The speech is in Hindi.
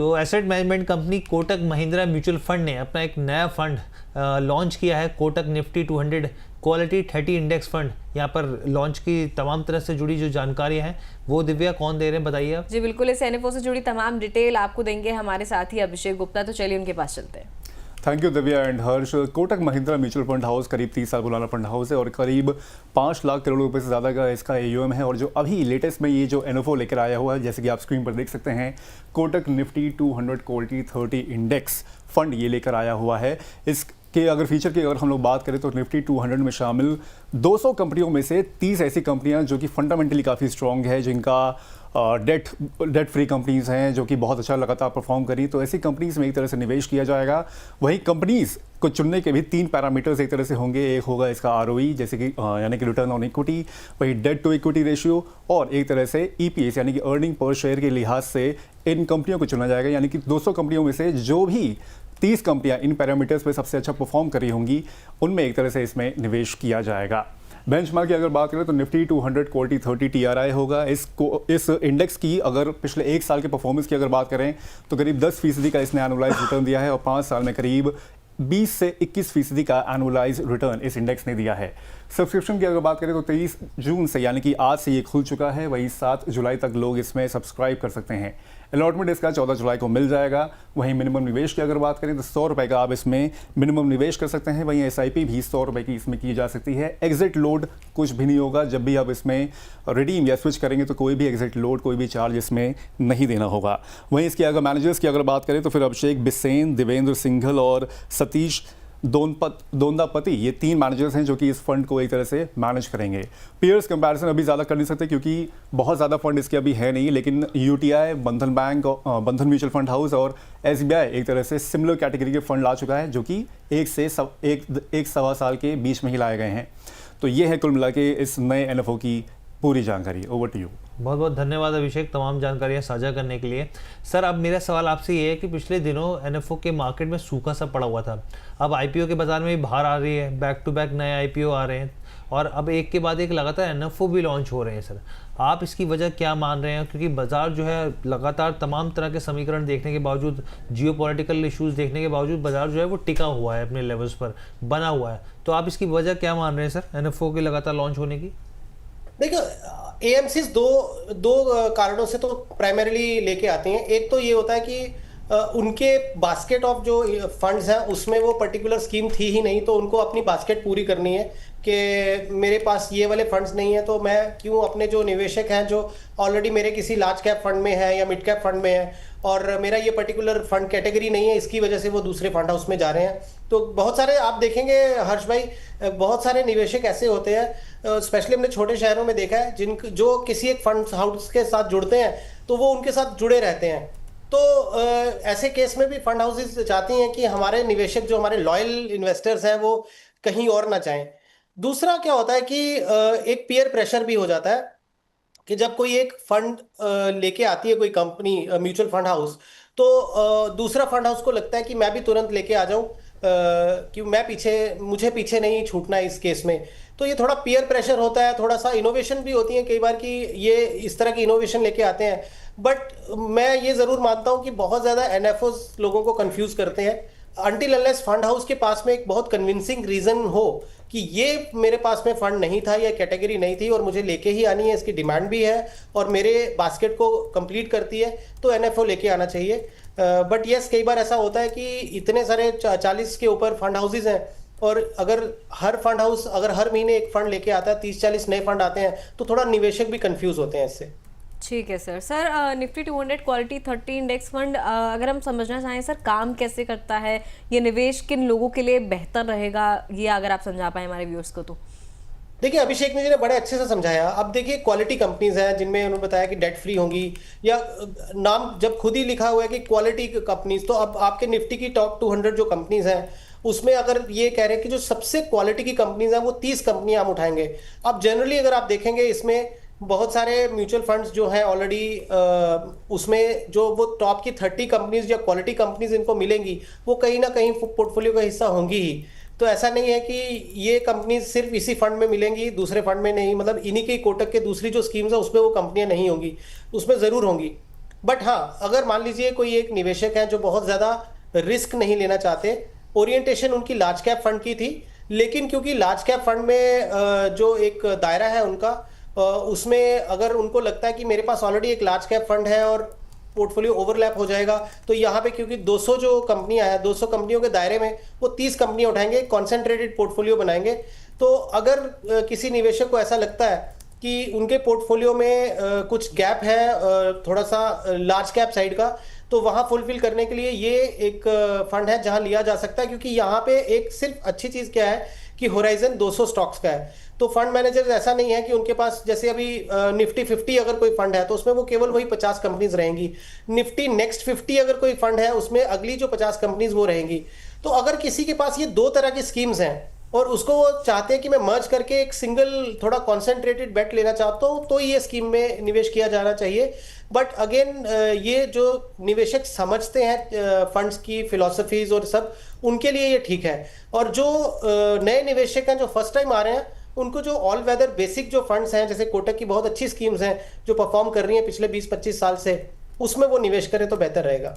तो asset management company Kotak Mahindra mutual fund ने अपना एक नया फंड लॉन्च किया है, Kotak Nifty 200 quality 30 index fund. यहाँ पर लॉन्च की तमाम तरह से जुड़ी जो जानकारियाँ हैं वो दिव्या कौन दे रहे हैं, बताइए आप। जी बिल्कुल, इस एनएफओ से जुड़ी तमाम डिटेल आपको देंगे हमारे साथी अभिषेक गुप्ता, तो चलिए उनके पास चलते हैं। Thank you Divya and Harsh. Kotak Mahindra mutual fund house करीब 30 साल पुराना फंड हाउस है और करीब 5 लाख करोड़ रुपए से ज़्यादा का इसका AUM है। और जो अभी लेटेस्ट में ये जो एनएफओ लेकर आया हुआ है, जैसे कि आप स्क्रीन पर देख सकते हैं, Kotak Nifty 200 quality 30 index fund ये लेकर आया हुआ है। इसके अगर फीचर की अगर हम लोग बात करें तो निफ्टी 200 में शामिल 200 कंपनियों में से 30 ऐसी कंपनियां जो कि फंडामेंटली काफ़ी स्ट्रॉन्ग है, जिनका डेट फ्री कंपनीज़ हैं, जो कि बहुत अच्छा लगातार परफॉर्म करी। तो ऐसी कंपनीज़ में एक तरह से निवेश किया जाएगा। वहीं कंपनीज़ को चुनने के भी 3 पैरामीटर्स एक तरह से होंगे। एक होगा इसका ROE, जैसे कि यानी कि रिटर्न ऑन इक्विटी, वही डेट टू इक्विटी रेशियो, और एक तरह से EPS यानी कि अर्निंग पर शेयर के लिहाज से इन कंपनियों को चुना जाएगा। यानी कि 200 कंपनियों में से जो भी 30 कंपनियां इन पैरामीटर्स पे सबसे अच्छा परफॉर्म कर रही होंगी, उनमें एक तरह से इसमें निवेश किया जाएगा। बेंचमार्क की अगर बात करें तो निफ्टी 200 क्वालिटी 30 TRI होगा। इस इंडेक्स की अगर पिछले 1 साल के परफॉर्मेंस की अगर बात करें तो करीब 10% का इसने एनुअलाइज रिटर्न दिया है और 5 साल में करीब 20 से 21% का एनुअलाइज रिटर्न इस इंडेक्स ने दिया है। सब्सक्रिप्शन की अगर बात करें तो 23 जून से यानी कि आज से ये खुल चुका है। वहीं 7 जुलाई तक लोग इसमें सब्सक्राइब कर सकते हैं। अलॉटमेंट इसका 14 जुलाई को मिल जाएगा। वहीं मिनिमम निवेश की अगर बात करें तो 100 रुपये का आप इसमें मिनिमम निवेश कर सकते हैं। वहीं SIP भी 100 रुपये की इसमें की जा सकती है। एग्जिट लोड कुछ भी नहीं होगा। जब भी आप इसमें रिडीम या स्विच करेंगे तो कोई भी एग्जिट लोड, कोई भी चार्ज इसमें नहीं देना होगा। वहीं इसकी अगर मैनेजर्स की अगर बात करें तो फिर अभिषेक बिसेन, देवेंद्र सिंघल और सतीश दोंदापति, ये 3 मैनेजर्स हैं जो कि इस फंड को एक तरह से मैनेज करेंगे। पीयर्स कंपैरिजन अभी ज़्यादा कर नहीं सकते क्योंकि बहुत ज़्यादा फंड इसके अभी है नहीं, लेकिन UTI, बंधन बैंक, बंधन म्यूचुअल फंड हाउस और SBI एक तरह से सिमिलर कैटेगरी के फंड ला चुका है, जो कि 1 सवा साल के बीच में ही लाए गए हैं। तो ये है कुल मिला के इस नए NFO की पूरी जानकारी। Over to you. बहुत बहुत धन्यवाद अभिषेक तमाम जानकारियाँ साझा करने के लिए। सर, अब मेरा सवाल आपसे ये है कि पिछले दिनों NFO के मार्केट में सूखा सा पड़ा हुआ था, अब IPO के बाजार में भी बाहर आ रही है, बैक टू बैक नए IPO आ रहे हैं और अब एक के बाद एक लगातार NFO भी लॉन्च हो रहे हैं। सर, आप इसकी वजह क्या मान रहे हैं? क्योंकि बाजार जो है लगातार तमाम तरह के समीकरण देखने के बावजूद, जियोपॉलिटिकल इश्यूज देखने के बावजूद बाजार जो है वो टिका हुआ है, अपने लेवल्स पर बना हुआ है। तो आप इसकी वजह क्या मान रहे हैं सर NFO के लगातार लॉन्च होने की? देखो, AMCs दो कारणों से तो प्राइमरीली लेके आते हैं। एक तो ये होता है कि उनके बास्केट ऑफ जो फंड्स हैं उसमें वो पर्टिकुलर स्कीम थी ही नहीं, तो उनको अपनी बास्केट पूरी करनी है कि मेरे पास ये वाले फंड्स नहीं है तो मैं क्यों अपने जो निवेशक हैं जो ऑलरेडी मेरे किसी लार्ज कैप फंड में है या मिड कैप फंड में है और मेरा ये पर्टिकुलर फंड कैटेगरी नहीं है, इसकी वजह से वो दूसरे फंड हाउस में जा रहे हैं। तो बहुत सारे आप देखेंगे हर्ष भाई, बहुत सारे निवेशक ऐसे होते हैं, स्पेशली हमने छोटे शहरों में देखा है, जो किसी एक फंड हाउस के साथ जुड़ते हैं तो वो उनके साथ जुड़े रहते हैं। तो ऐसे केस में भी फंड हाउसेस चाहती हैं कि हमारे निवेशक जो हमारे लॉयल इन्वेस्टर्स हैं वो कहीं और ना जाएं। दूसरा क्या होता है कि एक पीयर प्रेशर भी हो जाता है कि जब कोई एक फंड लेके आती है कोई कंपनी, म्यूचुअल फंड हाउस, तो दूसरा फंड हाउस को लगता है कि मैं भी तुरंत लेके आ जाऊं कि मुझे पीछे नहीं छूटना इस केस में। तो ये थोड़ा पीयर प्रेशर होता है, थोड़ा सा इनोवेशन भी होती है कई बार कि ये इस तरह की इनोवेशन लेके आते हैं। बट मैं ये ज़रूर मानता हूँ कि बहुत ज़्यादा NFOs लोगों को कंफ्यूज करते हैं अनटिल अनलेस फंड हाउस के पास में एक बहुत कन्विंसिंग रीज़न हो कि ये मेरे पास में फंड नहीं था या कैटेगरी नहीं थी और मुझे लेके ही आनी है, इसकी डिमांड भी है और मेरे बास्केट को कंप्लीट करती है, तो NFO लेके आना चाहिए। बट यस, कई बार ऐसा होता है कि इतने सारे 40 के ऊपर फंड हाउसेज हैं और अगर हर फंड हाउस अगर हर महीने एक फंड लेके आता है, 30-40 नए फंड आते हैं, तो थोड़ा निवेशक भी कंफ्यूज होते हैं इससे। ठीक है sir, Nifty 200 quality 30 index fund अगर हम समझना चाहें सर, काम कैसे करता है, ये निवेश किन लोगों के लिए बेहतर रहेगा, ये अगर आप समझा पाए हमारे व्यूअर्स को तो। देखिए, अभिषेक ने बड़े अच्छे से समझाया। अब देखिए, क्वालिटी कंपनीज हैं जिनमें उन्होंने बताया कि डेट फ्री होंगी, या नाम जब खुद ही लिखा हुआ है कि क्वालिटी कंपनीज, तो अब आपके निफ्टी की टॉप 200 जो कंपनीज हैं उसमें अगर ये कह रहे हैं कि जो सबसे क्वालिटी की कंपनीज हैं वो 30 कंपनियां हम उठाएंगे। अब जनरली अगर आप देखेंगे इसमें बहुत सारे म्यूचुअल फंड्स जो हैं ऑलरेडी, उसमें जो वो टॉप की 30 कंपनीज या क्वालिटी कंपनीज इनको मिलेंगी वो कहीं ना कहीं पोर्टफोलियो का हिस्सा होंगी ही। तो ऐसा नहीं है कि ये कंपनीज सिर्फ इसी फंड में मिलेंगी, दूसरे फंड में नहीं, मतलब इन्हीं के कोटक के दूसरी जो स्कीम्स है उसमें वो कंपनियां नहीं होंगी, उसमें ज़रूर होंगी। बट हाँ, अगर मान लीजिए कोई एक निवेशक है जो बहुत ज़्यादा रिस्क नहीं लेना चाहते, ओरिएंटेशन उनकी लार्ज कैप फंड की थी, लेकिन क्योंकि लार्ज कैप फंड में जो एक दायरा है उनका, उसमें अगर उनको लगता है कि मेरे पास ऑलरेडी एक लार्ज कैप फंड है और पोर्टफोलियो ओवरलैप हो जाएगा, तो यहाँ पे क्योंकि 200 जो कंपनियां हैं, 200 कंपनियों के दायरे में वो 30 कंपनियां उठाएंगे, कॉन्सेंट्रेटेड पोर्टफोलियो बनाएंगे। तो अगर किसी निवेशक को ऐसा लगता है कि उनके पोर्टफोलियो में कुछ गैप है थोड़ा सा लार्ज कैप साइड का, तो वहाँ फुलफिल करने के लिए ये एक फंड है जहाँ लिया जा सकता है, क्योंकि यहाँ पे एक सिर्फ अच्छी चीज़ क्या है कि होराइजन 200 स्टॉक्स का है। तो फंड मैनेजर ऐसा नहीं है कि उनके पास, जैसे अभी निफ्टी 50 अगर कोई फंड है तो उसमें वो केवल वही 50 कंपनीज रहेंगी। निफ्टी नेक्स्ट 50 अगर कोई फंड है उसमें अगली जो 50 कंपनीज वो रहेंगी। तो अगर किसी के पास ये दो तरह की स्कीम्स हैं और उसको वो चाहते हैं कि मैं मर्ज करके एक सिंगल थोड़ा कॉन्सेंट्रेटेड बेट लेना चाहता हूँ, तो ये स्कीम में निवेश किया जाना चाहिए। बट अगेन ये जो निवेशक समझते हैं फंड्स की फिलॉसफीज और सब, उनके लिए ये ठीक है। और जो नए निवेशक हैं जो फर्स्ट टाइम आ रहे हैं, उनको जो ऑल वेदर बेसिक जो फंड्स हैं, जैसे कोटक की बहुत अच्छी स्कीम्स हैं जो परफॉर्म कर रही हैं पिछले 20-25 साल से, उसमें वो निवेश करें तो बेहतर रहेगा।